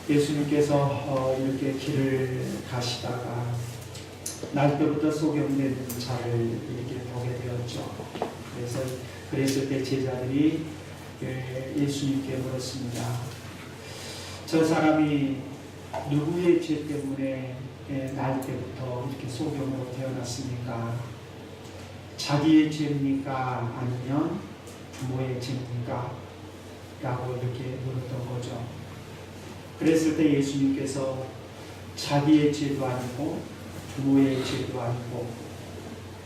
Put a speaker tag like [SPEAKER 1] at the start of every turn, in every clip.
[SPEAKER 1] 예수님께서 이렇게 길을 가시다가 날때부터 소경된 자를 이렇게 보게 되었죠. 그래서 그랬을 때 제자들이 예수님께 물었습니다. 저 사람이 누구의 죄 때문에 날 때부터 이렇게 소경으로 태어났습니까? 자기의 죄입니까? 아니면 부모의 죄입니까? 라고 이렇게 물었던 거죠. 그랬을 때 예수님께서 자기의 죄도 아니고 부모의 죄도 아니고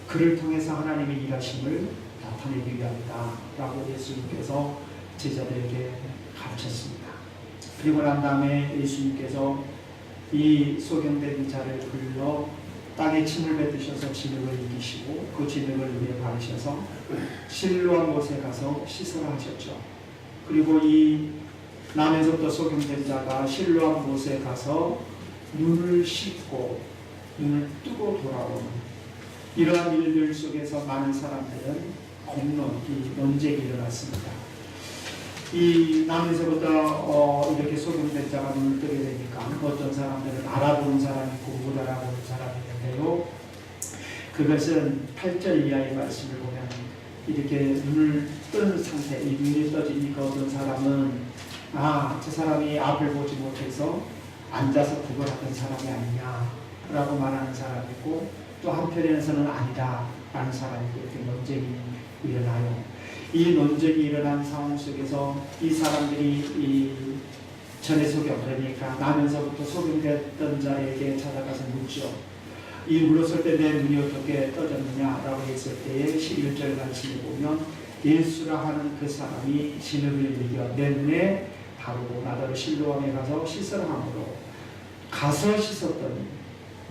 [SPEAKER 1] 그를 통해서 하나님의 일하심을 나타내기 위함이다 라고 예수님께서 제자들에게 가르쳤습니다. 그리고 난 다음에 예수님께서 이 소경된 자를 불러 땅에 침을 뱉으셔서 진흙을 이기시고 그 진흙을 위에 바르셔서 실로암 곳에 가서 씻으라 하셨죠. 그리고 이 남에서부터 소경된 자가 실로암 곳에 가서 눈을 씻고 눈을 뜨고 돌아오는 이러한 일들 속에서 많은 사람들은 공론, 논쟁이 일어났습니다. 이 남에서부터 이렇게 소경된 자가 눈을 뜨게 되니까 어떤 사람들은 알아보는 사람이 있고 못 알아보는 사람이 있는데요. 그것은 8절 이하의 말씀을 보면 이렇게 눈을 뜬 상태, 이 눈이 떠지니까 어떤 사람은 저 사람이 앞을 보지 못해서 앉아서 구걸하던 사람이 아니냐라고 말하는 사람이 있고 또 한편에서는 아니다 라는 사람이 이렇게 논쟁이 일어나요. 이 논쟁이 일어난 상황 속에서 이 사람들이 이 전에 소경, 그러니까 나면서부터 소경됐던 자에게 찾아가서 묻죠. 이 물었을 때 내 눈이 어떻게 떠졌느냐라고 했을 때에 11절 말씀을 보면 예수라 하는 그 사람이 진흙을 이겨 내 눈에 바르고 나더러 실로암에 가서 씻으라 하므로 가서 씻었더니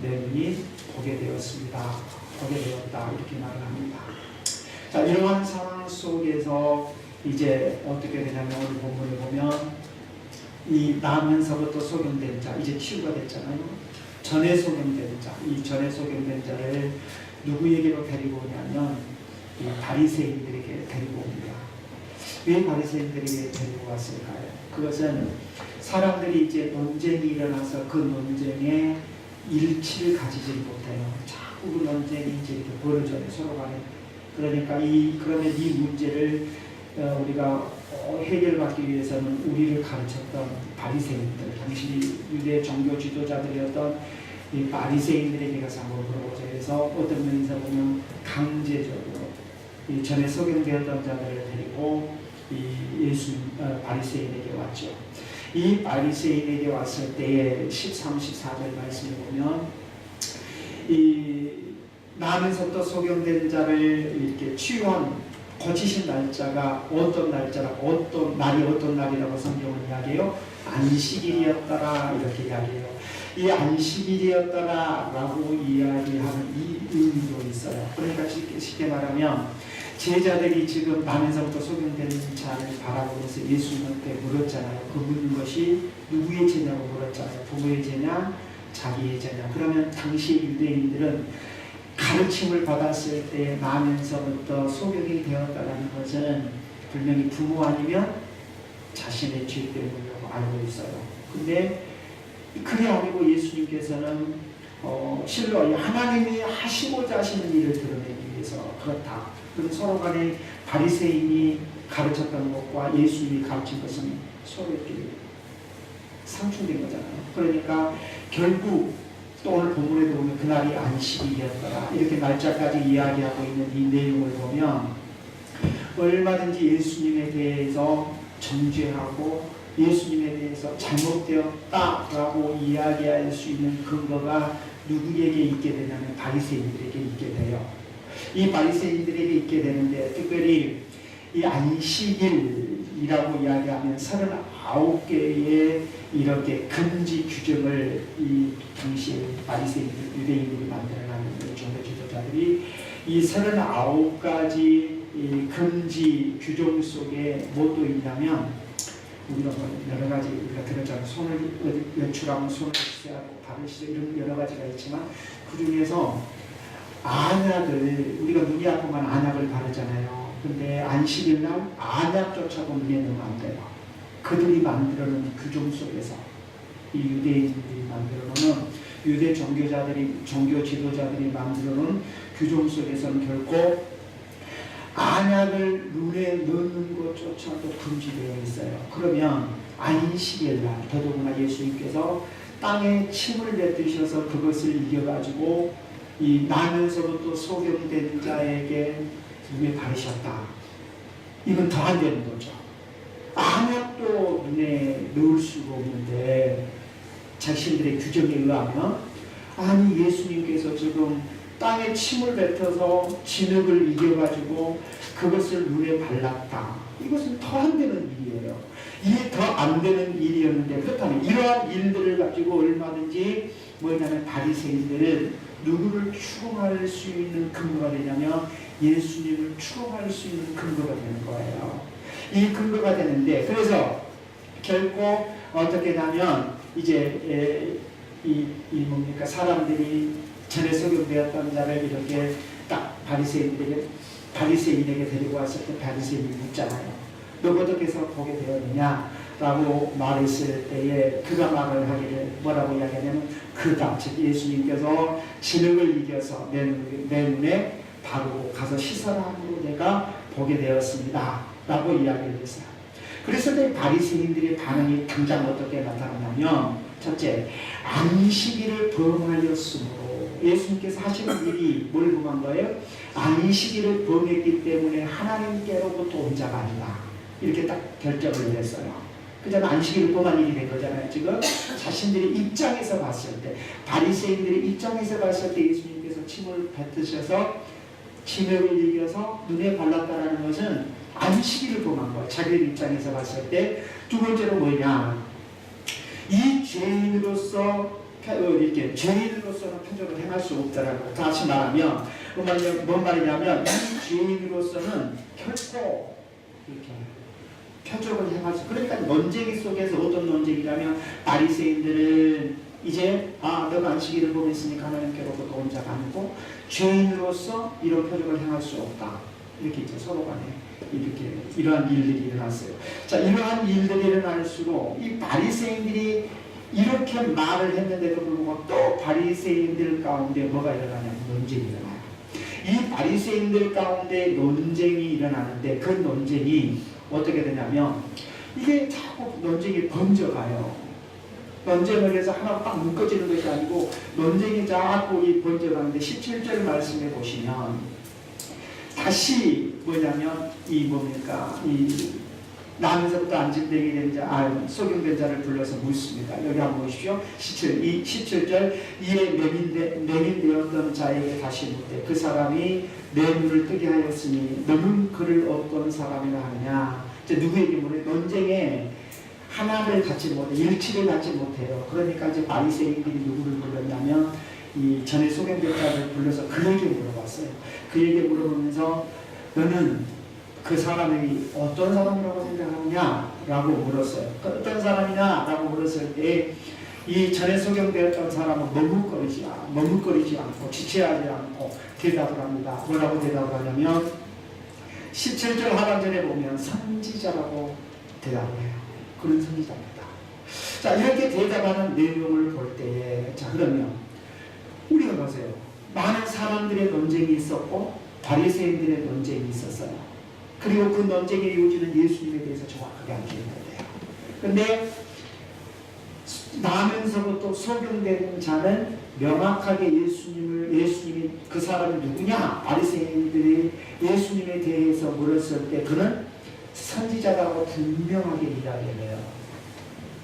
[SPEAKER 1] 내 눈이 보게 되었습니다. 보게 되었다 이렇게 말을 합니다. 자, 이러한 상황 속에서 이제 어떻게 되냐면 오늘 본문을 보면 이 나면서부터 소경된 자, 이제 치유가 됐잖아요. 전에 소경된 자, 이 전에 소경된 자를 누구에게로 데리고 오냐면 이 바리새인들에게 데리고 옵니다. 왜 바리새인들에게 데리고 왔을까요? 그것은 사람들이 이제 논쟁이 일어나서 그 논쟁에 일치를 가지지 못해요. 자꾸 그 논쟁이 이제 이렇게 벌어져요. 서로 간에. 그러니까 그러면 이 문제를 우리가 해결받기 위해서는 우리를 가르쳤던 바리새인들, 당시 유대 종교 지도자들이었던 이 바리새인들에게 가서 한번 물어보자 해서 어떤 면에서 보면 강제적으로 이 전에 소경되었던 자들을 데리고 이 바리새인에게 왔죠. 이 바리새인에게 왔을 때에 13, 14절 말씀을 보면 이 나면서부터 소경된 자를 이렇게 치유한 고치신 날짜가 어떤 날짜라고 어떤 날이라고 성경은 이야기해요. 안식일이었더라 이렇게 이야기해요. 이 안식일이었더라라고 이야기하는 이 의미도 있어요. 그러니까 쉽게 말하면 제자들이 지금 나면서부터 소경된 자를 바라보면서 예수님한테 물었잖아요. 그 묻는 것이 누구의 죄냐고 물었잖아요. 부모의 죄냐 자기의 죄냐. 그러면 당시 유대인들은 가르침을 받았을 때 나면서부터 소경이 되었다는 것은 분명히 부모 아니면 자신의 죄 때문이라고 알고 있어요. 근데 그게 아니고 예수님께서는 실로 하나님이 하시고자 하시는 일을 드러내기 위해서 그렇다. 그럼 서로 간에 바리새인이 가르쳤던 것과 예수님이 가르친 것은 서로 이렇게 상충된 거잖아요. 그러니까 결국 또 오늘 본문에도 보면 그날이 안식일이었더라 이렇게 날짜까지 이야기하고 있는 이 내용을 보면 얼마든지 예수님에 대해서 정죄하고 예수님에 대해서 잘못되었다라고 이야기할 수 있는 근거가 누구에게 있게 되냐면 바리새인들에게 있게 돼요. 이 바리새인들에게 있게 되는데 특별히 이 안식일이라고 이야기하면 39개의 이렇게 금지 규정을 이 당시에 바리새인들, 유대인들이 만들어놨는 종교 지도자들이 이 39가지 이 금지 규정 속에 무엇도 있냐면 우리가 여러 가지 우리가 들었잖아요. 손을 외출하면 손을 씻어야하고 발을 씻어 이런 여러 가지가 있지만 그 중에서 안약을 우리가 눈이 아프면 안약을 바르잖아요. 근데 안식일날 안약조차도 눈에 넣으면 안 돼요. 그들이 만들어놓은 규정 속에서 이 유대인들이 만들어놓은 유대 종교 지도자들이 만들어놓은 규정 속에서는 결코 안약을 눈에 넣는 것조차도 금지되어 있어요. 그러면 안식일 날 더더구나 예수님께서 땅에 침을 뱉으셔서 그것을 이겨가지고 이 나면서부터 소경된 자에게 눈에 바르셨다. 이건 더 안 되는 거죠. 안약도 눈에 넣을 수가 없는데 자신들의 규정에 의하면 아니 예수님께서 지금 땅에 침을 뱉어서 진흙을 이겨가지고 그것을 눈에 발랐다. 이것은 더 안 되는 일이에요. 이게 더 안 되는 일이었는데 그렇다면 이러한 일들을 가지고 얼마든지 뭐냐면 바리새인들은 누구를 추궁할 수 있는 근거가 되냐면 예수님을 추궁할 수 있는 근거가 되는 거예요. 이 근거가 되는데 그래서 결코 어떻게 하면 이제 이 뭡니까 사람들이 전에 소경되었던 자를 이렇게 딱 바리새인에게 데리고 왔을 때 바리새인이 묻잖아요. 너 어떻게 해서 보게 되었느냐? 라고 말했을 때에 그가 말을 하기를 뭐라고 이야기하냐면 그가 즉 예수님께서 진흙을 이겨서 내 눈에 바르고 가서 씻어라 함으로 내가 보게 되었습니다. 라고 이야기를 했어요. 그래서 이 바리새인들의 반응이 당장 어떻게 나타나냐면 첫째, 안식일을 범하였으므로 예수님께서 하시는 일이 뭘 범한 거예요? 안식일을 범했기 때문에 하나님께로부터 온 자가 아니다. 이렇게 딱 결정을 했어요. 그잖아 안식일을 범한 일이 된 거잖아요. 지금 자신들의 입장에서 봤을 때 바리새인들의 입장에서 봤을 때 예수님께서 침을 뱉으셔서 진흙을 이겨서 눈에 발랐다라는 것은 안식일을 범한 거예요. 자기들 입장에서 봤을 때. 두 번째로 뭐냐? 이 죄인으로서 이렇게 죄인으로서는 표적을 행할 수 없다라고. 다시 말하면 뭔 말이냐면 이 죄인으로서는 결코 이렇게 표적을 행할 수. 그러니까 논쟁이 속에서 어떤 논쟁이냐면 바리새인들은 이제 너가 안식일을 범했으니까 하나님께로부터 온 자가 아니고 죄인으로서 이런 표적을 행할 수 없다. 이렇게 이제 서로 간에 이렇게 이러한 일들이 일어났어요. 자, 이러한 일들이 일어날수록 이 바리새인들이 이렇게 말을 했는데도 불구하고 또 바리새인들 가운데 뭐가 일어나냐면 논쟁이 일어나요. 이 바리새인들 가운데 논쟁이 일어나는데 그 논쟁이 어떻게 되냐면 이게 자꾸 논쟁이 번져가요. 논쟁을 해서 하나 딱 묶어지는 것이 아니고 논쟁이 자꾸 번져가는데 17절 말씀해 보시면 다시 뭐냐면 이 나면서부터 안진되게 된 자, 소경된 자를 불러서 묻습니다. 여기 한번 보십시오. 17절 이에 맹인되었던 자에게 다시 묻되 그 사람이 내 눈을 뜨게 하였으니 너는 그를 어떤 사람이라 하느냐. 이제 누구에게 물어요? 논쟁에 하나를 갖지 못해 일치를 갖지 못해요. 그러니까 이제 바리새인들이 누구를 불렀냐면 이 전에 소경된 자를 불러서 그에게 물어봤어요. 그에게 물어보면서 너는 그 사람이 어떤 사람이라고 생각하느냐? 라고 물었어요. 어떤 사람이냐? 라고 물었을 때 이 전에 소경되었던 사람은 머뭇거리지 않고 지체하지 않고 대답을 합니다. 뭐라고 대답을 하냐면 17절 하반절에 보면 선지자라고 대답을 해요. 그런 선지자입니다. 자, 이렇게 대답하는 내용을 볼 때에 자, 그러면 우리가 보세요. 많은 사람들의 논쟁이 있었고 바리새인들의 논쟁이 있었어요. 그리고 그 논쟁의 요지는 예수님에 대해서 정확하게 알게 된 거예요. 그런데 나면서부터 소경된 자는 명확하게 예수님이 그 사람이 누구냐? 바리새인들이 예수님에 대해서 물었을 때 그는 선지자라고 분명하게 이야기해요.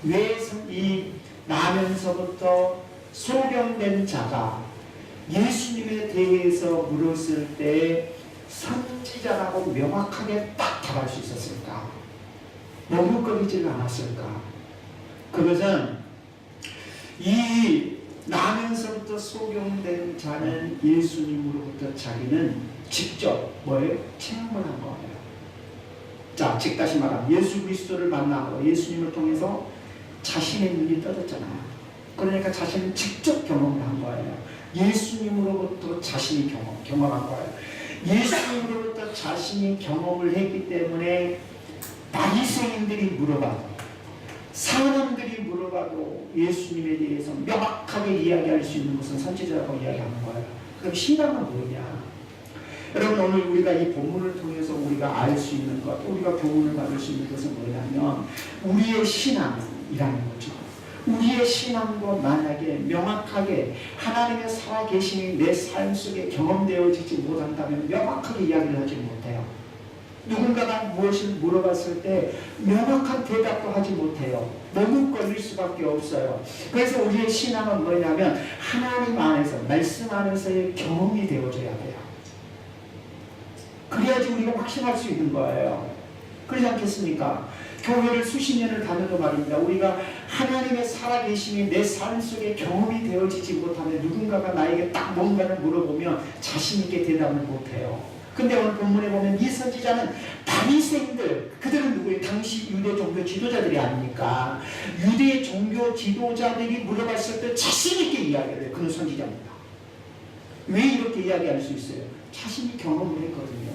[SPEAKER 1] 왜 이 나면서부터 소경된 자가 예수님에 대해서 물었을 때 선지자라고 명확하게 딱 답할 수 있었을까? 머뭇거리지 않았을까? 그것은 이 나면서부터 소경된 자는 예수님으로부터 자기는 직접 체험을 한 거예요. 자, 즉 다시 말하면 예수 그리스도를 만나고 예수님을 통해서 자신의 눈이 떠졌잖아요. 그러니까 자신은 직접 경험을 한 거예요. 예수님으로부터 자신이 경험한 거예요. 예수님으로부터 자신이 경험을 했기 때문에 바리새인들이 물어봐도 사람들이 물어봐도 예수님에 대해서 명확하게 이야기할 수 있는 것은 선지자라고 이야기하는 거예요. 그럼 신앙은 뭐냐? 여러분, 오늘 우리가 이 본문을 통해서 우리가 알 수 있는 것, 우리가 교훈을 받을 수 있는 것은 뭐냐면 우리의 신앙이라는 거죠. 우리의 신앙도 만약에 명확하게 하나님의 살아계심이 내 삶 속에 경험되어지지 못한다면 명확하게 이야기를 하지 못해요. 누군가가 무엇을 물어봤을 때 명확한 대답도 하지 못해요. 머뭇거릴 수밖에 없어요. 그래서 우리의 신앙은 뭐냐면 하나님 안에서, 말씀 안에서의 경험이 되어져야 돼요. 그래야지 우리가 확신할 수 있는 거예요. 그렇지 않겠습니까? 교회를 수십 년을 다녀도 말입니다. 우리가 하나님의 살아계심이 내 삶 속에 경험이 되어지지 못하면 누군가가 나에게 딱 뭔가를 물어보면 자신 있게 대답을 못해요. 근데 오늘 본문에 보면 이 선지자는 바리새인들, 그들은 누구예요? 당시 유대 종교 지도자들이 아닙니까? 유대 종교 지도자들이 물어봤을 때 자신 있게 이야기를 해요. 그는 선지자입니다. 왜 이렇게 이야기할 수 있어요? 자신이 경험을 했거든요.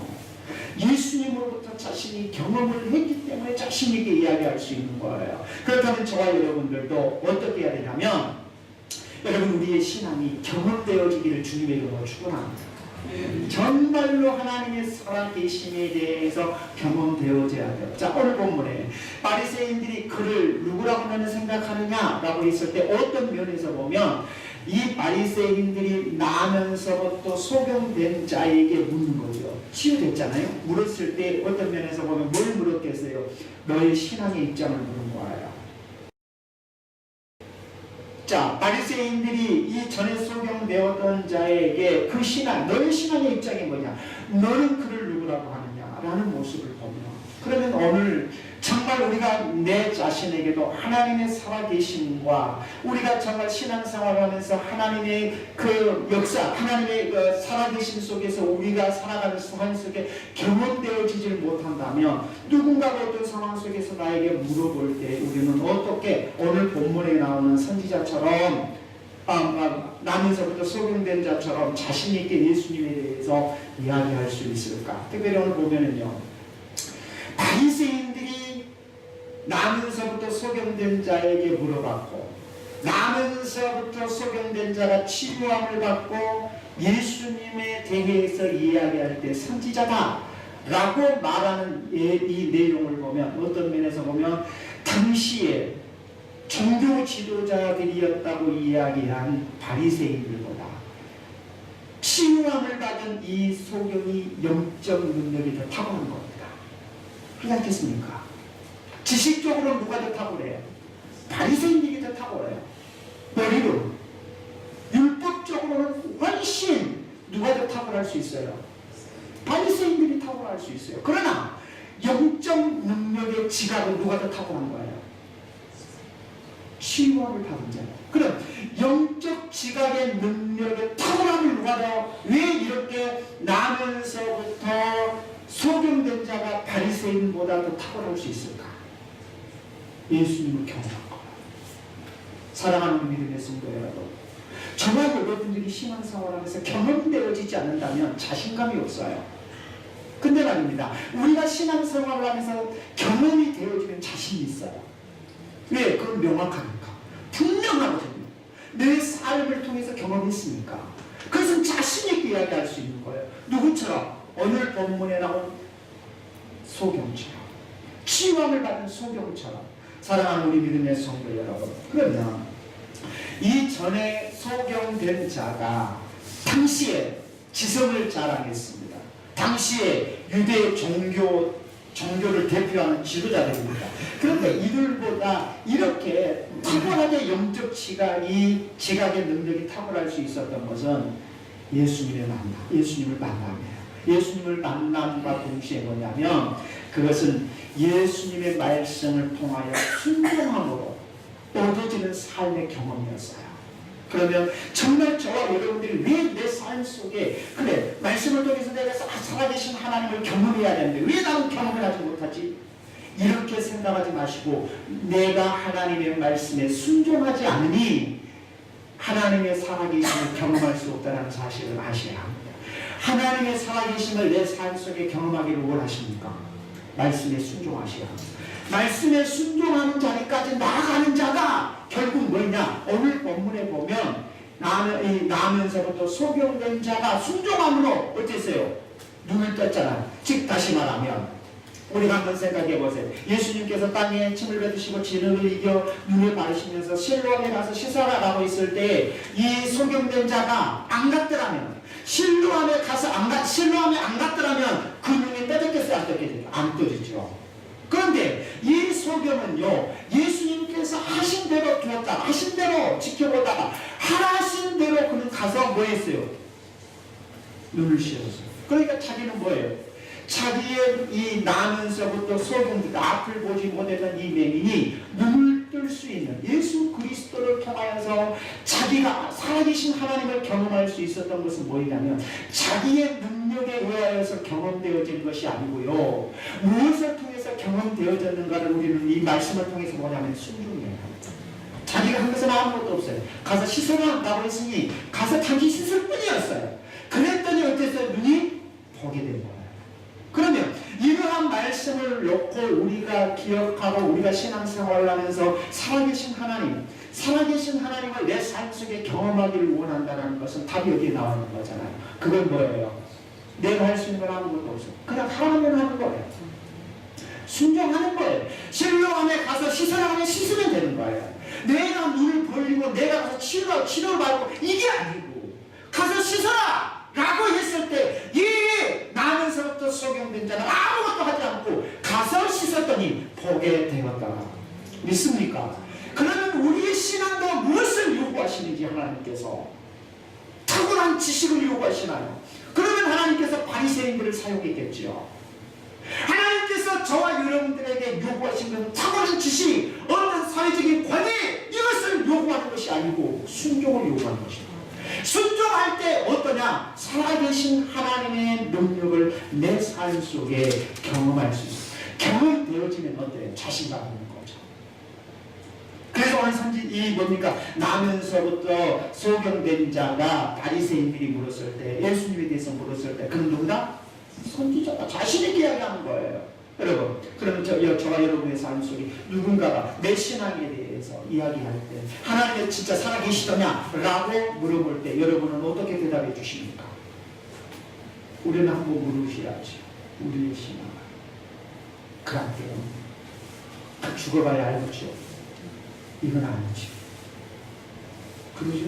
[SPEAKER 1] 예수님으로부터 자신이 경험을 했기 때문에 자신 있게 이야기할 수 있는 거예요. 그렇다면 저와 여러분들도 어떻게 해야 되냐면, 여러분, 우리의 신앙이 경험되어지기를 주님의 이름으로 축원합니다. 정말로 하나님의 살아계심에 대해서 경험되어져야 돼요. 자, 오늘 본문에 바리새인들이 그를 누구라고 생각하느냐라고 했을 때 어떤 면에서 보면 이 바리새인들이 나면서부터 소경된 자에게 묻는 거죠. 치유됐잖아요. 물었을 때 어떤 면에서 보면 뭘 물었겠어요? 너의 신앙의 입장을 묻는 거예요. 자, 바리새인들이 이 전에 소경되었던 자에게 그 신앙, 너의 신앙의 입장이 뭐냐? 너는 그를 누구라고 하느냐? 라는 모습을 보면, 그러면 오늘 정말 우리가 내 자신에게도 하나님의 살아계심과 우리가 정말 신앙생활을 하면서 하나님의 그 역사, 하나님의 그 살아계심 속에서 우리가 살아가는 삶 속에 경험되어지질 못한다면 누군가가 어떤 상황 속에서 나에게 물어볼 때 우리는 어떻게 오늘 본문에 나오는 선지자처럼 나면서부터 소경된 자처럼 자신있게 예수님에 대해서 이야기할 수 있을까? 특별히 오늘 보면은요, 바리새인들이 나면서부터 소경된 자에게 물어봤고, 나면서부터 소경된 자가 치유함을 받고 예수님에 대해서 이야기할 때 선지자다 라고 말하는 이 내용을 보면, 어떤 면에서 보면 당시에 종교 지도자들이었다고 이야기한 바리새인들보다 치유함을 받은 이 소경이 영적 능력이 더 탁월한 겁니다. 그렇지 않겠습니까? 지식적으로 누가 더 탁월해요? 바리새인들이 더 탁월해요. 머리로. 율법적으로는 훨씬 누가 더 탁월할 수 있어요? 바리새인들이 탁월할 수 있어요. 그러나 영적 능력의 지각은 누가 더 탁월한 거예요? 치유함을 받은 자예요. 그럼 영적 지각의 능력의 탁월함을 누가 더, 왜 이렇게 나면서부터 소경된 자가 바리새인보다 더 탁월할 수 있을까? 예수님을 경험한 거예요. 사랑하는 믿음의 성도 여러분, 저와 여러분들이 신앙생활하면서 경험되어지지 않는다면 자신감이 없어요. 근데 말입니다, 우리가 신앙생활을 하면서 경험이 되어지면 자신이 있어요. 왜? 그건 명확하니까. 분명하거든요. 내 삶을 통해서 경험했으니까. 그것은 자신있게 이야기할 수 있는 거예요. 누구처럼? 오늘 본문에 나온 소경처럼, 치유함을 받은 소경처럼. 사랑하는 우리 믿음의 성도 여러분, 그러면 이 전에 소경된 자가 당시에 지성을 자랑했습니다. 당시에 유대 종교를 대표하는 지도자들입니다. 그런데 이들보다 이렇게 탁월하게 영적 지각의 능력이 탁월할 수 있었던 것은 예수님을 만남이에요. 예수님을 만남과 동시에 뭐냐면 그것은 예수님의 말씀을 통하여 순종함으로 얻어지는 삶의 경험이었어요. 그러면 정말 저와 여러분들이 왜 내 삶 속에 그래 말씀을 통해서 내가 살아계신 하나님을 경험해야 되는데 왜 나는 경험을 하지 못하지? 이렇게 생각하지 마시고 내가 하나님의 말씀에 순종하지 않으니 하나님의 살아계심을 경험할 수 없다는 사실을 아셔야 합니다. 하나님의 살아계심을 내 삶 속에 경험하기를 원하십니까? 말씀에 순종하셔야 합니다. 말씀에 순종하는 자리까지 나아가는 자가 결국 뭐냐? 오늘 본문에 보면 나면서부터 소경된 자가 순종함으로 어땠어요? 눈을 떴잖아요. 즉 다시 말하면 우리가 한번 생각해 보세요. 예수님께서 땅에 침을 뱉으시고 진흙을 이겨 눈을 바르시면서 실로암에 가서 씻어라라고 했을 때 이 소경된 자가 안 갔더라면, 실로암에 안 갔더라면 그 눈이 떠졌겠어요? 안 떠졌겠어요? 안 떠지죠. 그런데 이 소경은요, 예수님께서 하신 대로 두었다, 하신 대로 지켜보다가 하신 대로 그는 가서 뭐 했어요? 눈을 씌웠어요. 그러니까 자기는 뭐예요? 자기의 이 나면서부터 소경들, 앞을 보지 못했던 이 맹인이 눈을 뜰 수 있는 예수 그리스도를 통하여서 자기가 살아계신 하나님을 경험할 수 있었던 것은 뭐냐면 자기의 능력에 의하여서 경험되어진 것이 아니고요, 무엇을 통해서 경험되어졌는가를 우리는 이 말씀을 통해서 뭐냐면 순종이에요. 자기가 한 것은 아무것도 없어요. 가서 씻으라 한다고 했으니 가서 단지 씻을 뿐이었어요. 그랬더니 어땠어요? 눈이 보게 된 거예요. 그러면 이러한 말씀을 놓고 우리가 기억하고 우리가 신앙생활을 하면서 살아계신 하나님을 내 삶 속에 경험하기를 원한다는 것은 답이 여기에 나와 있는 거잖아요. 그건 뭐예요? 내가 할 수 있는 건 아무것도 없어. 그냥 하라면 하는 거예요. 순종하는 거예요. 실로암에 가서 씻으라 하면 씻으면 되는 거예요. 내가 눈을 벌리고 내가 가서 치료를 받고 이게 아니고 가서 씻어라! 라고 했을 때 이 나면서부터 소경된 자는 아무것도 하지 않고 가서 씻었더니 보게 되었다. 믿습니까? 그러면 우리의 신앙도 무엇을 요구하시는지 하나님께서 탁월한 지식을 요구하시나요? 그러면 하나님께서 바리새인들을 사용했겠죠. 하나님께서 저와 여러분들에게 요구하신 것은 탁월한 지식, 어떤 사회적인 권위, 이것을 요구하는 것이 아니고 순종을 요구하는 것입니다. 순종할 때 어떠냐? 살아계신 하나님의 능력을 내 삶 속에 경험할 수 있어요. 경험되어지면 어때요? 자신감 있는 거죠. 그래서 오늘 선지 뭡니까? 나면서부터 소경된 자가 바리새인들이 물었을 때, 예수님에 대해서 물었을 때 그는 누구다? 선지자다. 자신있게 이야기하는 거예요. 여러분, 그러면 저와 여러분의 삶 속에 누군가가 내 신앙에 대해서 이야기할 때 하나님이 진짜 살아계시더냐? 라고 물어볼 때 여러분은 어떻게 대답해 주십니까? 우리는 한번 물으셔야죠. 우리의 신앙을. 그런데요, 죽어봐야 알겠죠. 이건 아니죠. 그러죠?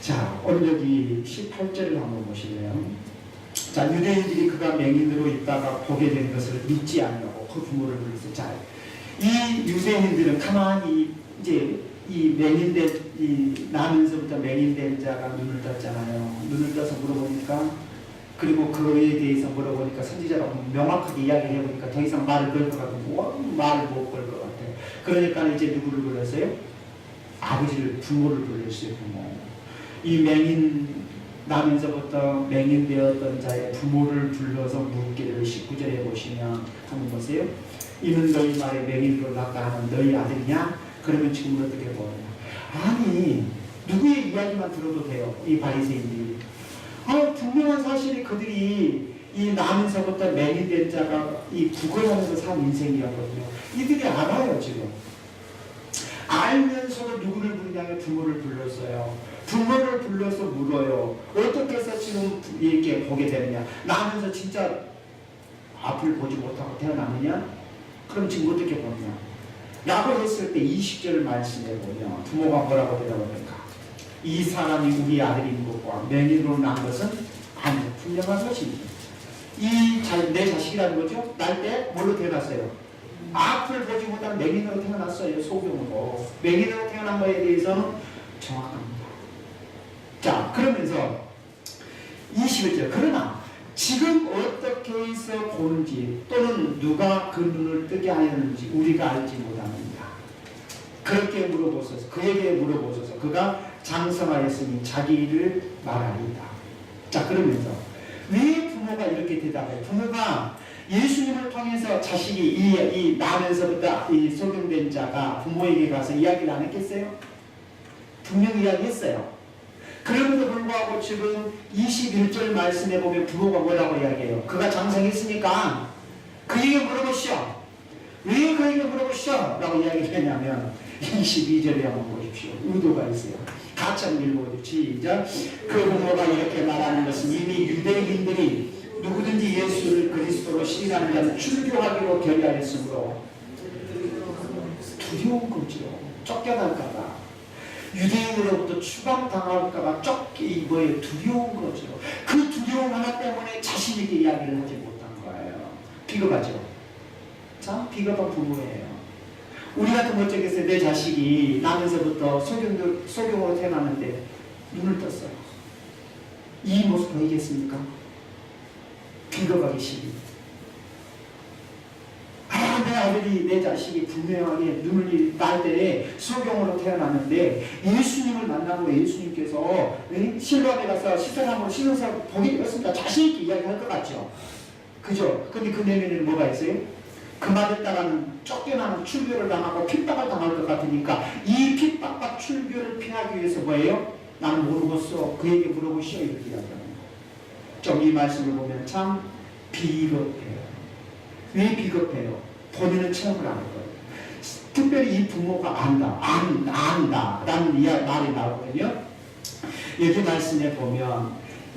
[SPEAKER 1] 자, 오늘 여기 18절을 한번 보실래요? 자, 유대인들이 그가 맹인으로 있다가 보게 된 것을 믿지 않냐고 그 부모를 불렀어요. 자, 이 유대인들은 가만히 이제 나면서부터 맹인된 자가 눈을 떴잖아요. 눈을 떠서 물어보니까, 그리고 그에 대해서 물어보니까 선지자라고 명확하게 이야기를 해보니까 더 이상 말을 걸 것 같고 말을 못 걸 것 같아요. 그러니까 이제 누구를 불렀어요? 부모를 불렀어요. 부모. 이 나면서부터 맹인되었던 자의 부모를 불러서 묻기를 19절에 보시면 한번 보세요. 이는 너희 말에 맹인으로 낳다 하는 너희 아들이냐? 그러면 지금 어떻게 보냐? 아니, 누구의 이야기만 들어도 돼요. 이 바리새인들이. 분명한 사실이 그들이 이 나면서부터 맹인된 자가 이 구걸하면서 산 인생이었거든요. 이들이 알아요, 지금. 알면서도 누구를 부르냐면 부모를 불렀어요. 부모를 불러서 물어요. 어떻게 해서 지금 이렇게 보게 되느냐? 나면서 진짜 앞을 보지 못하고 태어났느냐? 그럼 지금 어떻게 보느냐? 라고 했을 때 20절 말씀에 보면 부모가 뭐라고 대답합니까? 이 사람이 우리 아들인 것과 맹인으로 난 것은 아니요. 분명한 것입니다. 내 자식이라는 거죠? 날 때 뭘로 태어났어요? 앞을 보지 못하는 맹인으로 태어났어요. 소경으로. 맹인으로 태어난 것에 대해서는 정확합니다. 자, 그러면서 21절. 그러나 지금 어떻게 해서 보는지 또는 누가 그 눈을 뜨게 하였는지 우리가 알지 못합니다. 그렇게 물어보소서. 그에게 물어보소서. 그가 장성하였으니 자기 일을 말하리이다. 자, 그러면서 왜 부모가 이렇게 대답해요? 부모가 예수님을 통해서 자식이 이 나면서부터 이 소경된 자가 부모에게 가서 이야기를 안 했겠어요? 분명히 이야기했어요. 그럼에도 불구하고 지금 21절 말씀에 보면 부모가 뭐라고 이야기해요? 그가 장성했으니까 그에게 물어보시오. 왜 그에게 물어보시오? 라고 이야기를 했냐면 22절에 한번 보십시오. 의도가 있어요. 같이 한번 읽어보죠. 시작. 그 부모가 이렇게 말하는 것은 이미 유대인들이 누구든지 예수를 그리스도로 시인하는 자는 출교하기로 결의하였으므로 두려운 거죠. 쫓겨날까봐, 유대인으로부터 추방당할까봐 두려운 거죠. 그 두려움 하나 때문에 자신있게 이야기를 하지 못한 거예요. 비겁하죠. 자, 비겁한 부모예요. 우리 같은 어쩌겠어요. 내 자식이 나면서부터 소경으로 태어났는데 눈을 떴어요. 이 모습 보이겠습니까? 비겁하기 싫이. 내 아들이, 내 자식이 분명하게 눈을 날 때에 소경으로 태어났는데 예수님을 만나고 예수님께서 실로암에 가서 시선함으로 씻어서 보게 되었습니다. 자신있게 이야기할 것 같죠? 그죠? 근데 그 내면에는 뭐가 있어요? 그 말에 따라는 쫓겨나는 출교를 당하고 핍박을 당할 것 같으니까 이 핍박과 출교를 피하기 위해서 뭐예요? 나는 모르겠어. 그에게 물어보시오. 이렇게 이야기하는 거예요. 좀 이 말씀을 보면 참 비겁해요. 왜 비겁해요? 본인은 체험을 안 했거든요. 특별히 이 부모가 안다 라는 말이 나오거든요. 여기 말씀에 보면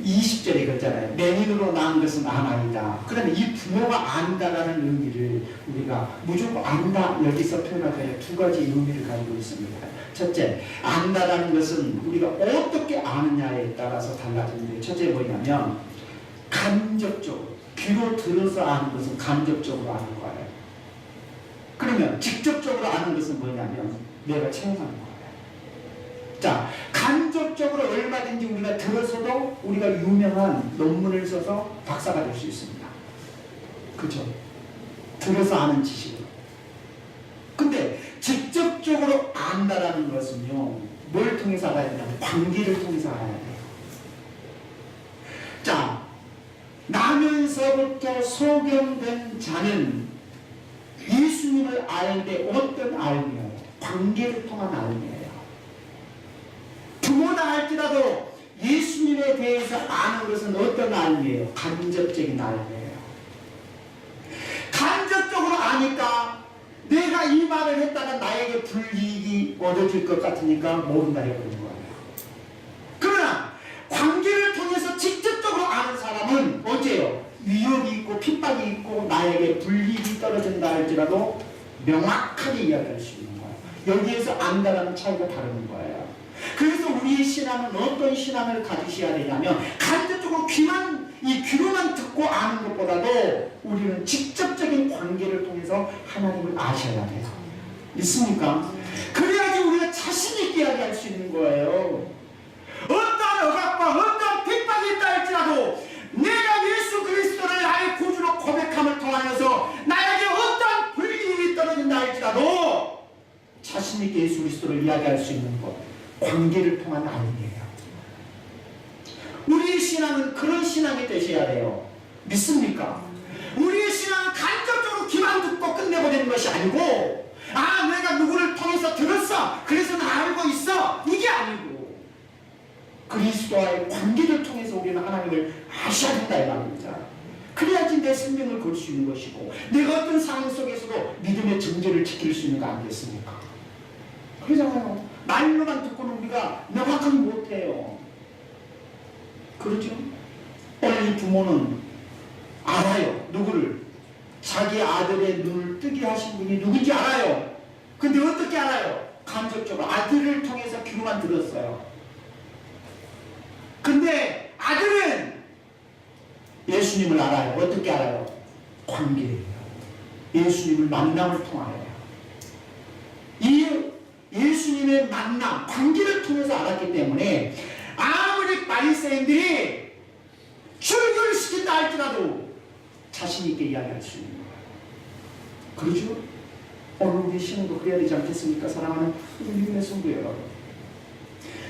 [SPEAKER 1] 20절에 그랬잖아요. 맹인으로 낳은 것은 아나이다. 그러면 이 부모가 안다라는 의미를 우리가 무조건 안다 여기서 표현하자면 두 가지 의미를 가지고 있습니다. 첫째, 안다라는 것은 우리가 어떻게 아느냐에 따라서 달라지는데, 첫째 뭐냐면 간접적으로, 귀로 들어서 아는 것은 간접적으로 아는 거예요. 그러면 직접적으로 아는 것은 뭐냐면 내가 체험하는 거예요. 자, 간접적으로 얼마든지 우리가 들어서도 우리가 유명한 논문을 써서 박사가 될 수 있습니다. 그죠? 들어서 아는 지식으로. 근데 직접적으로 안다라는 것은요, 뭘 통해서 알아야 되냐면 관계를 통해서 알아야 돼요. 자, 나면서부터 소경된 자는 예수님을 알되 어떤 알미예요? 관계를 통한 알미예요. 부모다 할지라도 예수님에 대해서 아는 것은 어떤 알미예요? 간접적인 알미예요. 간접적으로 아니까 내가 이 말을 했다가 나에게 불이익이 얻어질 것 같으니까 모른다 해버리는 거예요. 그러나 관계를 통해서 직접적으로 아는 사람은 어째요? 위협이 있고 핍박이 있고 나에게 불이익이 떨어진다 할지라도 명확하게 이야기할 수 있는 거예요. 여기에서 안다라는 차이가 다른 거예요. 그래서 우리의 신앙은 어떤 신앙을 가지셔야 되냐면 간접적으로 귀로만 듣고 아는 것보다도 우리는 직접적인 관계를 통해서 하나님을 아셔야 돼요. 있습니까? 그래야지 우리가 자신있게 이야기할 수 있는 거예요. 어떤 억압과 어떤 핍박이 있다 할지라도 내가 예수 그리스도를 나의 구주로 고백함을 통하여서 나에게 어떤 불이익이 떨어진다 할지라도 자신있게 예수 그리스도를 이야기할 수 있는 것, 관계를 통한 아니에요. 우리의 신앙은 그런 신앙이 되셔야 돼요. 믿습니까? 우리의 신앙은 간접적으로 귀만 듣고 끝내버리는 것이 아니고, 내가 누구를 통해서 들었어, 그래서 나 알고 있어, 이게 아니고 그리스도와의 관계를 통해서 우리는 하나님을 아셔야 된다 이 말입니다. 그래야지 내 생명을 걸 수 있는 것이고 내가 어떤 상황 속에서도 믿음의 정죄를 지킬 수 있는 거 아니겠습니까? 그러잖아요. 말로만 듣고는 우리가 명확하게 못해요. 그렇죠? 오늘 이 부모는 알아요. 누구를? 자기 아들의 눈을 뜨게 하신 분이 누군지 알아요. 근데 어떻게 알아요? 간접적으로 아들을 통해서 귀로만 들었어요. 근데 아들은 예수님을 알아요. 어떻게 알아요? 관계예요. 예수님을 만남을 통하여요. 이 예수님의 만남, 관계를 통해서 알았기 때문에 아무리 바리새인들이 출교를 시킨다 할지라도 자신있게 이야기할 수 있는 거예요. 그렇죠? 오늘 우리 신앙도 그래야 되지 않겠습니까? 사랑하는 믿음의 성도 여러분,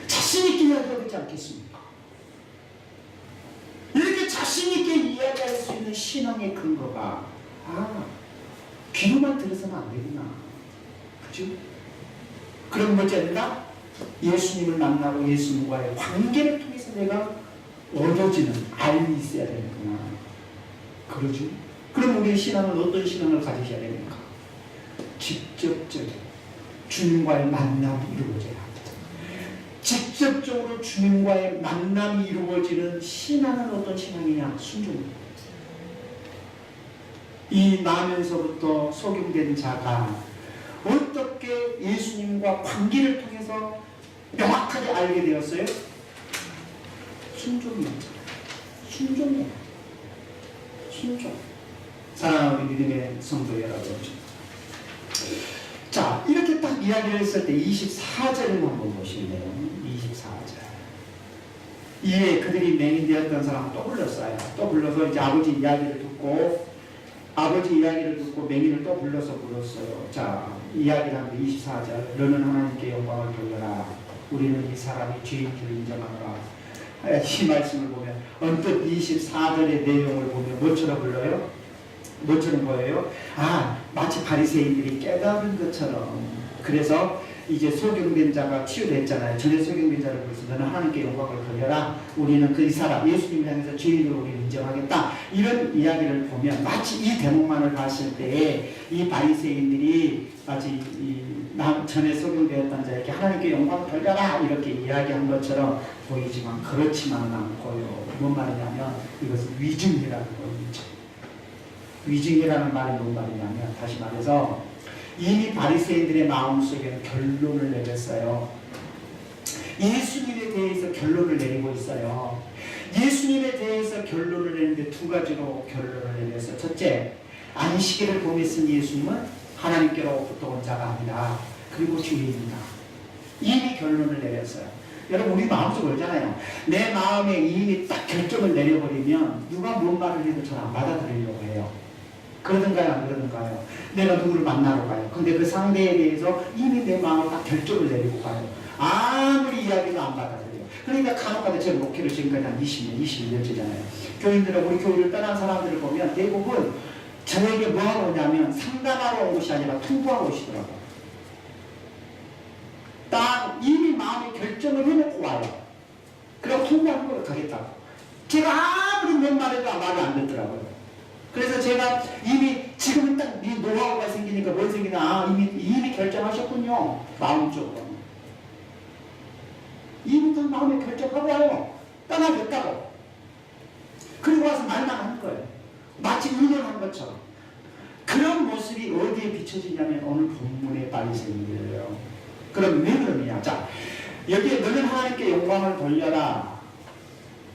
[SPEAKER 1] 자신있게 이야기해야 되지 않겠습니까? 이렇게 자신있게 이야기할 수 있는 신앙의 근거가 귀로만 들어서는 안 되구나. 그죠? 그럼 뭐지 않는다? 예수님을 만나고 예수님과의 관계를 통해서 내가 얻어지는 알이 있어야 되는구나. 그러죠? 그럼 우리의 신앙은 어떤 신앙을 가지셔야 됩니까? 직접적인 주님과의 만남이 이루어져야 합니다. 직접적으로 주님과의 만남이 이루어지는 신앙은 어떤 신앙이냐? 순종입니다. 이 나면서부터 소경된 자가 어떻게 예수님과 관계를 통해서 명확하게 알게 되었어요? 순종입니다. 순종이에요. 순종. 사랑하는 믿음의 성도 여러분. 자, 이렇게 딱 이야기를 했을 때 24절을 한번 보실래요? 24절. 이에 그들이 맹인되었던 사람을 또 불렀어요. 또 불러서 이제 아버지 이야기를 듣고 맹인을 또 불러서 물었어요. 자, 이야기를 하는데 24절. 너는 하나님께 영광을 돌려라. 우리는 이 사람이 죄인 줄 인정하노라. 이 말씀을 보면 언뜻 24절의 내용을 보면 뭐처럼 불러요? 뭐처럼 보여요? 아, 마치 바리새인들이 깨달은 것처럼. 그래서 이제 소경된 자가 치유됐잖아요. 전에 소경된 자를 불러서 너는 하나님께 영광을 돌려라. 우리는 그 이 사람 예수님을 향해서 죄인으로 우리를 인정하겠다. 이런 이야기를 보면 마치 이 대목만을 봤을 때 이 바리새인들이 마치 전에 소경되었던 자에게 하나님께 영광을 돌려라 이렇게 이야기한 것처럼 보이지만 그렇지만은 않고요. 뭔 말이냐면 이것은 위증이라는 거죠. 위증이라는 말이 뭔 말이냐면 다시 말해서 이미 바리새인들의 마음속에는 결론을 내렸어요. 예수님에 대해서 결론을 내리고 있어요. 예수님에 대해서 결론을 내는데 두 가지로 결론을 내렸어요. 첫째, 안식일을 범했은 예수님은 하나님께로부터 온 자가 아니라 그리고 죄인이다. 이미 결론을 내렸어요. 여러분 우리 마음속에 그러잖아요. 내 마음에 이미 딱 결정을 내려버리면 누가 뭔 말을 해도 잘 안 받아들이려고 해요. 그러든가요 안 그러든가요? 내가 누구를 만나러 가요. 근데 그 상대에 대해서 이미 내 마음에 딱 결정을 내리고 가요. 아무리 이야기도 안 받아들여요. 그러니까 간혹가다 제가 목회를 지금까지 한 20년, 21년째잖아요. 교인들은 우리 교회를 떠난 사람들을 보면 대부분 저에게 뭐하러 오냐면 상담하러 온 것이 아니라 통보하러 오시더라고요. 딱 이미 마음에 결정을 해놓고 와요. 그리고 통보하는 걸 가겠다고. 제가 아무리 몇 말해도 말이 안 듣더라고요. 그래서 제가 이미 지금은 딱 이 노하우가 생기니까 뭘 생기나 이미 결정하셨군요. 마음적으로. 이미 다 마음에 결정하고 와요. 떠나겠다고. 그리고 와서 말만 하는 거예요. 마치 의논한 것처럼. 그런 모습이 어디에 비춰지냐면 오늘 본문의 바리새인들이에요. 그럼 왜 그러느냐? 자, 여기에 너는 하나님께 영광을 돌려라.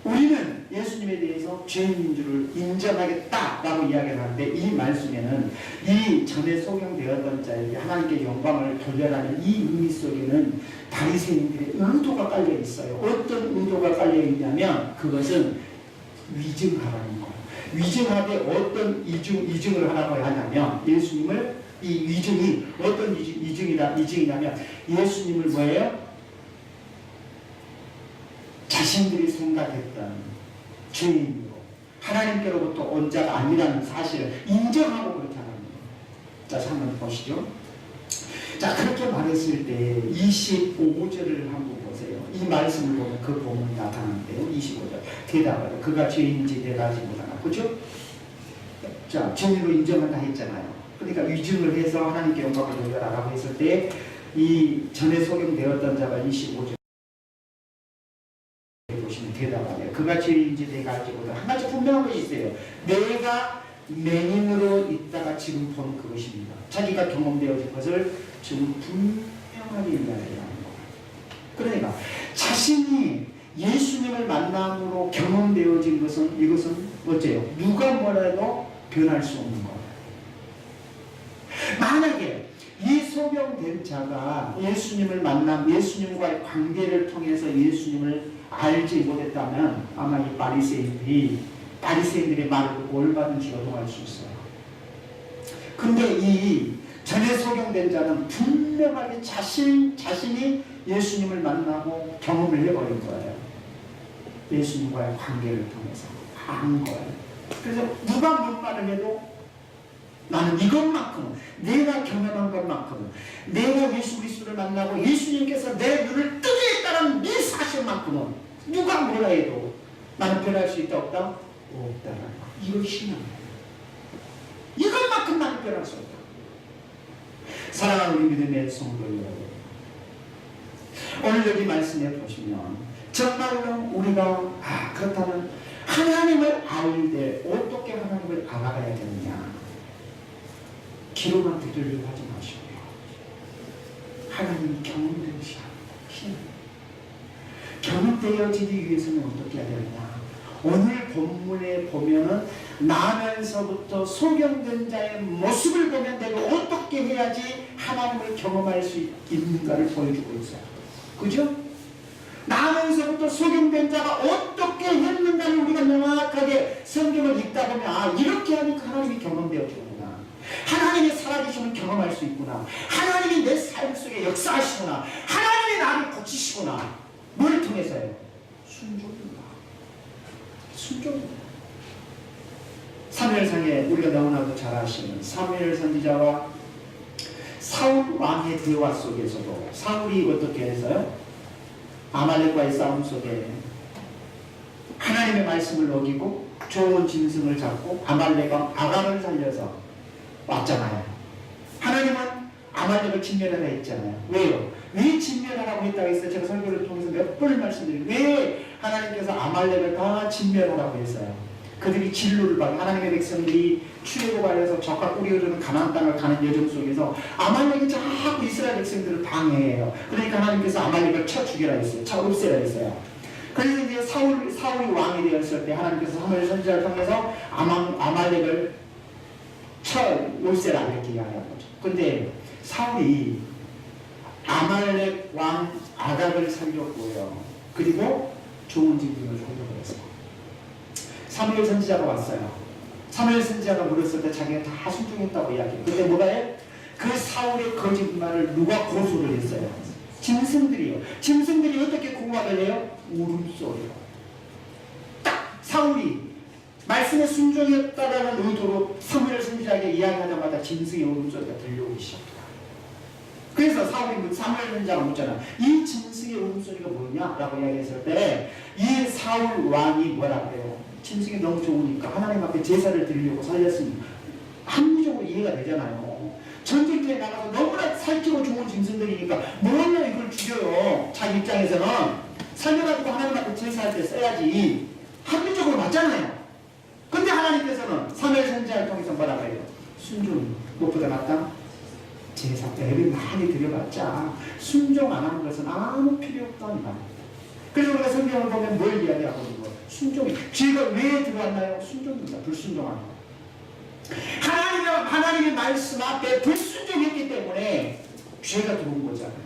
[SPEAKER 1] 우리는 예수님에 대해서 죄인인 줄을 인정하겠다라고 이야기를 하는데 이 말씀에는 이 전에 소경되었던 자에게 하나님께 영광을 돌려라는 이 의미 속에는 바리새인들의 의도가 깔려 있어요. 어떤 의도가 깔려 있냐면 그것은 위증하라는 거예요. 위증하되 어떤 이증을 하라고 하냐면 예수님을 이 위증이 어떤 이증이냐면 예수님을 뭐예요? 자신들이 생각했던 죄인으로 하나님께로부터 온 자가 아니라는 사실을 인정하고 그렇게 하는 거예요. 자, 한번 보시죠. 자, 그렇게 말했을 때 25절을 한번 보세요. 이 말씀을 보면 그 본문이 나타나는데요. 25절. 대답하여 그가 죄인인지 내가 알지 못하나. 그렇죠? 자, 죄인으로 인정한다 했잖아요. 그러니까 위증을 해서 하나님께 영광을 돌려라라고 했을 때 이 전에 소경되었던 자가 25절 보시면 대답하네요. 그가 죄인인지 내가 알지 못하나. 한 가지 분명한 것이 있어요. 내가 맹인으로 있다가 지금 본 그것입니다. 자기가 경험되어진 것을 지금 분명하게 이야기하는 거예요. 그러니까 자신이 예수님을 만남으로 경험되어진 것은 이것은 어째요? 누가 뭐라도 변할 수 없는 거예요. 만약에 이 소경된 자가 예수님을 만남, 예수님과의 관계를 통해서 예수님을 알지 못했다면 아마 이 바리새인들의 말을 듣고 얼마든지 요동할 수 있어요. 근데 이 전에 소경된 자는 분명하게 자신이 예수님을 만나고 경험을 해버린 거예요. 예수님과의 관계를 통해서 한 거예요. 그래서 누가 뭔 말을 해도
[SPEAKER 2] 나는 이것만큼은, 내가 경험한 것만큼은, 내가 예수 그리스도를 만나고 예수님께서 내 눈을 뜨게 했다는 이 사실만큼은 누가 뭐라 해도 나는 변할 수 있다 없다? 없다라는 거. 이걸 신앙이에요. 이것만큼 나는 변할 수 없다. 사랑하는 우리 믿음의 성도 여러분, 오늘 여기 말씀에 보시면 정말로 우리가 그렇다면 하나님을 알되 어떻게 하나님을 알아가야 되느냐, 기로만 듣으려고 하지 마시고요. 하나님이 경험되시야 합니다. 경험되어지기 위해서는 어떻게 해야 되느냐, 오늘 본문에 보면은 나면서부터 소경된 자의 모습을 보면 내가 어떻게 해야지 하나님을 경험할 수 있는가를 보여주고 있어요. 그죠? 나면서부터 소경된 자가 어떻게 했는가를 우리가 명확하게 성경을 읽다 보면 이렇게 하니까 하나님이 경험되어지구나, 하나님의 살아계심을 경험할 수 있구나, 하나님이 내 삶 속에 역사하시구나, 하나님이 나를 고치시구나. 뭘 통해서요? 순종입니다. 순종입니다. 사무엘상에 우리가 너무나도 잘 아시는 사무엘 선지자와 사울 왕의 대화 속에서도 사울이 어떻게 해서요? 아말렉과의 싸움 속에 하나님의 말씀을 어기고 좋은 짐승을 잡고 아말렉 왕 아간을 살려서 왔잖아요. 하나님은 아말렉을 진멸하라 했잖아요. 왜요? 왜 진멸하라고 했다고 했어요? 제가 설교를 통해서 몇 번을 말씀드리고, 왜 하나님께서 아말렉을 다 진멸하라고 했어요? 그들이 진로를 봐. 하나님의 백성들이 출애굽하여서 적과 꿀이 흐르는 가나안 땅을 가는 여정 속에서 아말렉이 자꾸 이스라엘 백성들을 방해해요. 그러니까 하나님께서 아말렉을 쳐 죽여라 했어요. 쳐 없애라 했어요. 그래서 이제 사울이 왕이 되었을 때 하나님께서 사무엘 선지자를 통해서 아말렉을 쳐 없애라 이렇게 이야기한 거죠. 근데 사울이 아말렉 왕 아각을 살렸고요. 그리고 좋은 짐승을 살려버렸어요. 사무엘 선지자가 왔어요. 사무엘 선지자가 물었을 때 자기가 다 순종했다고 이야기해요. 근데 뭐가 해? 그 사울의 거짓말을 누가 고소를 했어요? 짐승들이요. 짐승들이 어떻게 고소를 해요? 울음소리로. 딱 사울이 말씀에 순종했다라는 의도로 사무엘 선지자에게 이야기하자마자 짐승의 울음소리가 들려오기 시작해요. 그래서 사무엘 선지자가 묻잖아. 이 짐승의 울음소리가 뭐냐? 라고 이야기했을 때 이 사울 왕이 뭐라 그래요? 짐승이 너무 좋으니까 하나님 앞에 제사를 드리려고 살렸으니 합리적으로 이해가 되잖아요. 전쟁터에 나가서 너무나 살찌고 좋은 짐승들이니까 뭘로 이걸 죽여요? 자기 입장에서는 살려가지고 하나님 앞에 제사할 때 써야지. 합리적으로 맞잖아요. 근데 하나님께서는 사무엘 선지자를 통해서 뭐라고 해요? 순종이 무엇보다 낫다? 제사 예배 많이 드려봤자 순종 안 하는 것은 아무 필요 없다는 말. 그래서 우리가 성경을 보면 뭘 이야기하고 있는 거예요? 순종이. 죄가 왜 들어왔나요? 순종입니다. 불순종하는 거. 하나님의 말씀 앞에 불순종했기 때문에 죄가 들어온 거잖아요.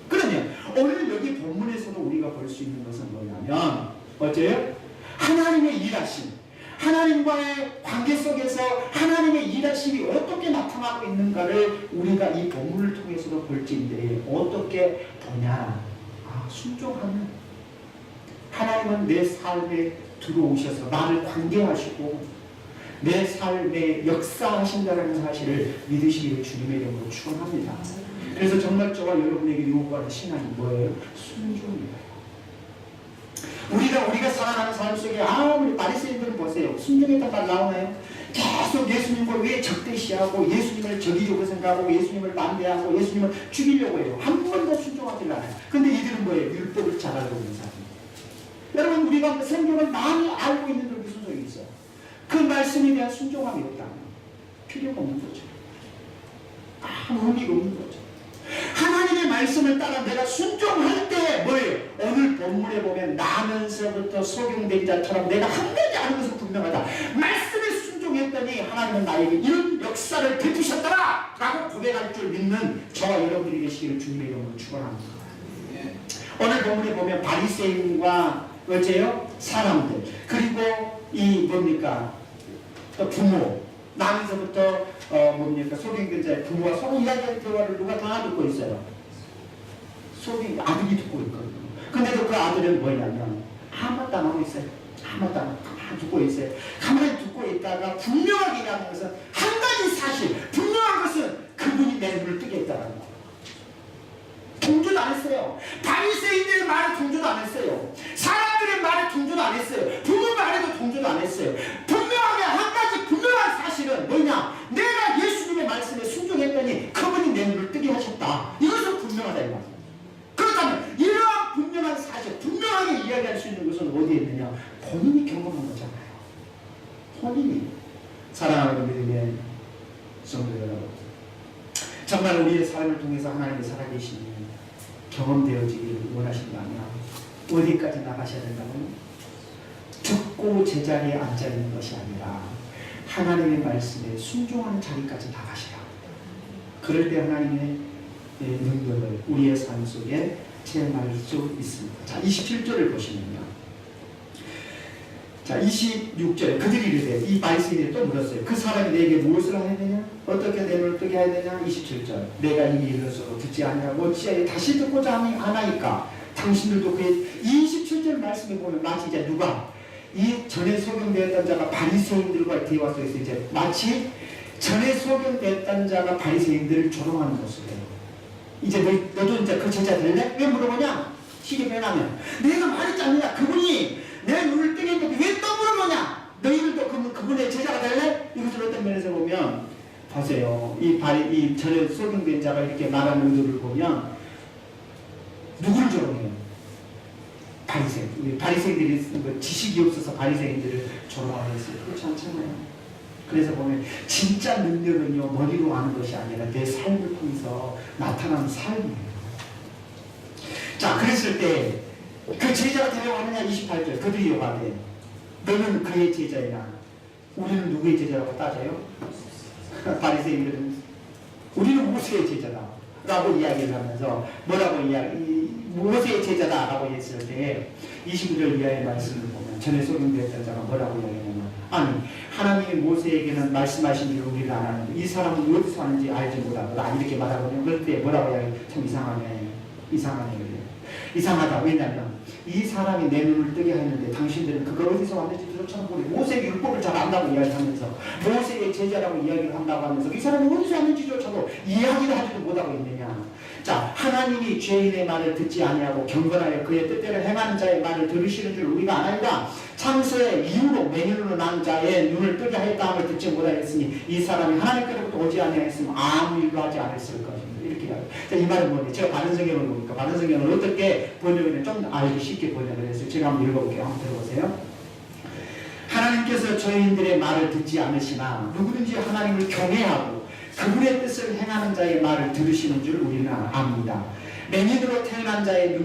[SPEAKER 2] 그러면 오늘 여기 본문에서도 우리가 볼 수 있는 것은 뭐냐면 어째요? 하나님의 일하심, 하나님과의 관계 속에서 하나님의 일하심이 어떻게 나타나고 있는가를 우리가 이 본문을 통해서도 볼지인데 어떻게 보냐? 순종하면 하나님은 내 삶에 들어오셔서 나를 관계하시고 내 삶에 역사하신다는 사실을 믿으시기를 주님의 이름으로 축원합니다. 그래서 정말 저와 여러분에게 요구하는 신앙이 뭐예요? 순종이에요. 우리가 살아가는 삶 속에 아무리 바리새인들은 보세요. 순종했단 말 나오나요? 계속 예수님과 왜 적대시하고 예수님을 적이적으로 생각하고 예수님을 반대하고 예수님을 죽이려고 해요. 한 번도 순종하지 않아요. 근데 이들은 뭐예요? 율법을 잘 알고 있는 사람. 여러분 우리가 성경을 많이 알고 있는데 무슨 소용이 있어요? 그 말씀에 대한 순종함이 없다면 필요가 없는 거죠. 아무 의미가 없는 거죠. 하나님의 말씀을 따라 내가 순종할 때 뭐예요? 오늘 본문에 보면 나면서부터 소경된 자처럼 내가 한 가지 아는 것은 분명하다. 말씀에 순종했더니 하나님은 나에게 이런 역사를 베푸셨더라 라고 고백할 줄 믿는 저와 여러분들이 계시기를 주님의 이름으로 축원합니다. 오늘 본문에 보면 바리새인과 어째요? 사람들 그리고 이 뭡니까? 또 부모 나면서부터 뭡니까? 소경된 자의 부모와 서로 이야기하는 대화를 누가 다 듣고 있어요. 아들이 듣고 있거든요. 근데도 그 아들은 뭐냐면 아무것도 안 하고 있어요. 아무것도 안 하고 가만히 듣고 있어요. 가만히 듣고 있다가 분명하게 얘기하는 것은 한 가지 분명한 사실, 분명한 것은 그분이 내 눈을 뜨게 했다는 거예요. 동조도 안 했어요. 바리새인들의 말에 동조도 안 했어요. 사람들의 말에 동조도 안 했어요. 부모 말에도 동조도 안 했어요. 분명하게 한 가지 분명한 사실은 뭐냐? 내가 예수님의 말씀에 순종했더니 그분이 내 눈을 뜨게 하셨다. 이것은 분명하다 이 말이에요. 그렇다면 이러한 분명한 사실, 분명하게 이야기할 수 있는 것은 어디에 있느냐? 본인이 경험한 거잖아요. 본인이. 사랑하는 믿음의 성도 여러분, 정말 우리의 삶을 통해서 하나님이 살아계시니 경험되어지기를 원하신다면 어디까지 나가셔야 된다고요? 듣고 제자리에 앉아있는 것이 아니라 하나님의 말씀에 순종하는 자리까지 나가셔야 합니다. 그럴 때 하나님의 능력을 우리의 삶 속에 체험할 수 있습니다. 자, 27절을 보시면요. 자, 26절 그들이 이르되 이 바리새인들이 또 물었어요. 그 사람이 내게 무엇을 해야 되냐? 어떻게 내 눈을 뜨게 해야 되냐? 27절 내가 이미 이르러서도 듣지 아니하고 어찌하여 다시 듣고자 하나이까? 당신들도 그의 27절 말씀에 보면 마치 이제 누가 이 전에 소경되었던 자가 바리새인들과의 대화 속에서 이제 마치 전에 소경되었던 자가 바리새인들을 조롱하는 모습이에요. 이제 너도 이제 그 제자 될래? 왜 물어보냐? 시기 변하면 내가 말했지 않느냐? 그분이 내 눈을 뜨게 했는데 왜 또 물어보냐? 너희들도 그분의 제자가 될래? 이것을 어떤 면에서 보면 보세요. 이 전에 소경된 자가 이렇게 말하는 의도를 보면 누구를 조롱해요? 바리새인. 바리새인들이 지식이 없어서 바리새인들을 조롱하고 있어요. 그렇지 않잖아요. 그래서 보면 진짜 능력은요 머리로 아는 것이 아니라 내 삶을 통해서 나타나는 삶이에요. 자, 그랬을 때 그 제자가 되려고 하느냐? 28절 그들이 요구하되 너는 그의 제자이나 우리는 누구의 제자라고 따져요? 바리새인들은 우리는 모세의 제자다 라고 이야기를 하면서 뭐라고 모세의 제자다 라고 했을 때 29절 이하의 말씀을 보면 전에 소경되었던 자가 뭐라고 이야기하냐면 아니 하나님이 모세에게는 말씀하신 줄 우리를 안 하는데 이 사람은 어디서 하는지 알지 못하고 이렇게 말하거든요. 그럴 때 뭐라고 이야기해요? 참 이상하네요. 이상하다. 왜냐하면 이 사람이 내 눈을 뜨게 했는데 당신들은 그걸 어디서 왔는지 조차 모르고 모세의 율법을 잘 안다고 이야기하면서 모세의 제자라고 이야기를 한다고 하면서 이 사람이 어디서 왔는지조차도 이야기를 하지도 못하고 있느냐. 자, 하나님이 죄인의 말을 듣지 아니하고 경건하여 그의 뜻대로 행하는 자의 말을 들으시는 줄 우리가 아나이다. 창세의 이후로 매년으로 난 자의 눈을 뜨게 하였다함을 듣지 못하였으니 이 사람이 하나님께로부터 오지 아니하였으면 아무 일도 하지 않았을 것입니다. 이렇게 이야기해요. 자, 이 말은 뭐냐? 제가 바른 성경을 보니까 바른 성경을 어떻게 번역을 좀 알기 쉽게 번역을 했어요. 제가 한번 읽어볼게요. 한번 들어보세요. 하나님께서 저희들의 말을 듣지 않으시나 누구든지 하나님을 경외하고 그분의 뜻을 행하는 자의 말을 들으시는 줄 우리는 압니다. 맹인으로 태어난 자의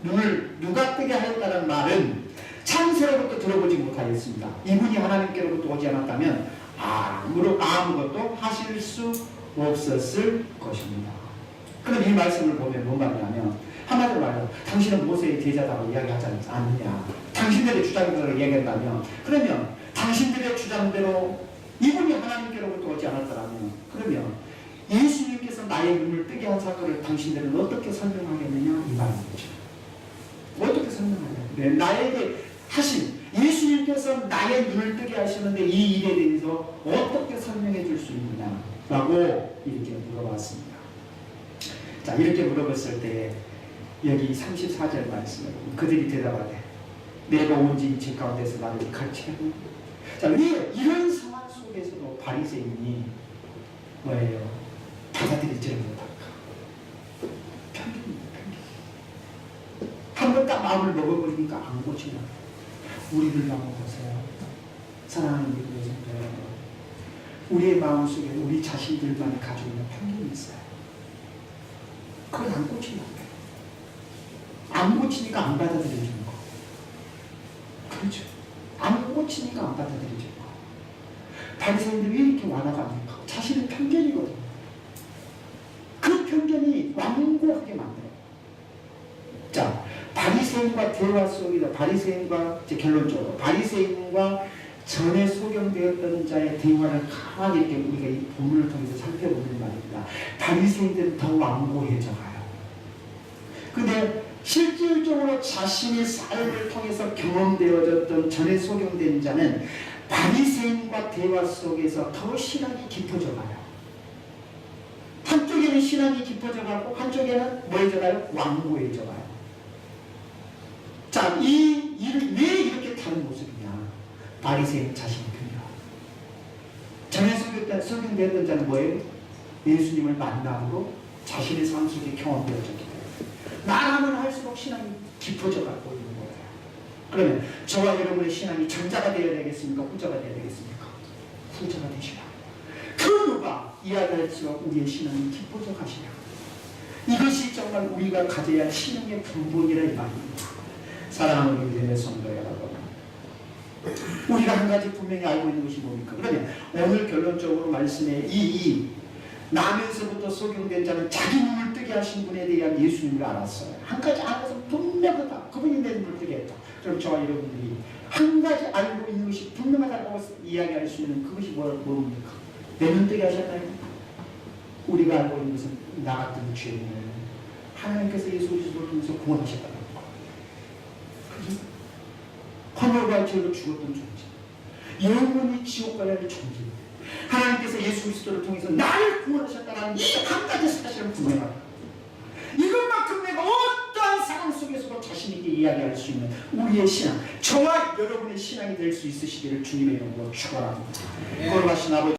[SPEAKER 2] 눈을 누가 뜨게 하였다는 말은 창세로부터 들어보지 못하였습니다. 이분이 하나님께로부터 오지 않았다면 아무것도 하실 수 없었을 것입니다. 그럼 이 말씀을 보면 뭔 말이냐면 한마디로 말해서 당신은 모세의 제자라고 이야기하지 않느냐. 당신들의 주장대로 이야기한다면 그러면 당신들의 주장대로 이분이 하나님께로부터 오지 않았더라면 그러면 예수님께서 나의 눈을 뜨게 한 사건을 당신들은 어떻게 설명하겠느냐 이 말이죠. 어떻게 설명하냐. 나에게 하신 예수님께서 나의 눈을 뜨게 하시는데 이 일에 대해서 어떻게 설명해 줄 수 있느냐 라고 이렇게 물어봤습니다. 자, 이렇게 물어봤을 때 여기 34절 말씀을 그들이 대답하되 내가 온지 이 집 가운데서 나를 가르치겠느냐. 자, 왜 이런 상황 속에서도 바리새인이 뭐예요? 받아들이지를 못할까? 편견입니다. 한 번 딱 마음을 먹어버리니까 안 고치나. 우리를 한번 보세요. 사랑하는 믿음의 성도 여러분, 우리의 마음속에 우리 자신들만이 가지고 있는 편견이 있어요. 그걸 안 고치나. 안 고치니까 안 받아들여주는 거. 그렇죠. 안 고치니까 안 받아들여주는 거. 바리새인들이 왜 이렇게 완화갑니까? 자신의 편견이거든요. 그 편견이 완고하게 만들어요. 자, 바리새인과 대화 속에서 바리새인과 결론적으로 바리새인과 전에 소경되었던 자의 대화를 가만히 이렇게 우리가 이 본문을 통해서 살펴보는 말입니다. 바리새인들은 더 완고해져 가요. 근데 실질적으로 자신의 삶을 통해서 경험되어졌던 전에 소경된 자는 바리새인과 대화 속에서 더 신앙이 깊어져 가요. 한쪽에는 신앙이 깊어져 가고 한쪽에는 뭐해져 가요? 완고해져 가요. 자, 이 일을 왜 이렇게 다른 모습이냐? 바리새인 자신이 그래요. 전에 설명되었던 자는 뭐예요? 예수님을 만남으로 자신의 삶 속에 경험되어졌기 때문에 나가면 할수록 신앙이 깊어져 가고 있는 거예요. 그러면 저와 여러분의 신앙이 전자가 되어야 되겠습니까? 후자가 되어야 되겠습니까? 후자가 되시라. 그 누가 이야기할수록 우리의 신앙이 깊어져 가시라. 이것이 정말 우리가 가져야 할 신앙의 근본이라 이 말입니다. 사랑하는 우리 믿음의 성도 여러분, 우리가 한 가지 분명히 알고 있는 것이 뭡니까? 그러면 오늘 결론적으로 말씀에 나면서부터 소경된 자는 자기 눈을 뜨게 하신 분에 대한 예수님을 알았어요. 한 가지 알아서 분명하다. 그분이 내 눈을 뜨게 했다. 그럼 저와 여러분들이 한 가지 알고 있는 것이 분명하다고 이야기할 수 있는 그것이 뭡니까? 내 눈 뜨게 하셨나요? 우리가 알고 있는 것은 나 같은 죄인을 하나님께서 예수 그리스도를 통해서 구원하셨다는 거. 환멸과 죄로 죽었던 존재, 영원히 지옥 가야 할 존재. 하나님께서 예수 그리스도를 통해서 나를 구원하셨다는 이 한 가지 사실은 분명하다. 이것만큼 내가 어떠한 상황 속에서도 자신 있게 이야기할 수 있는 우리의 신앙, 저와 여러분의 신앙이 될 수 있으시기를 주님의 이름으로 축원합니다. 거룩하신 아버지.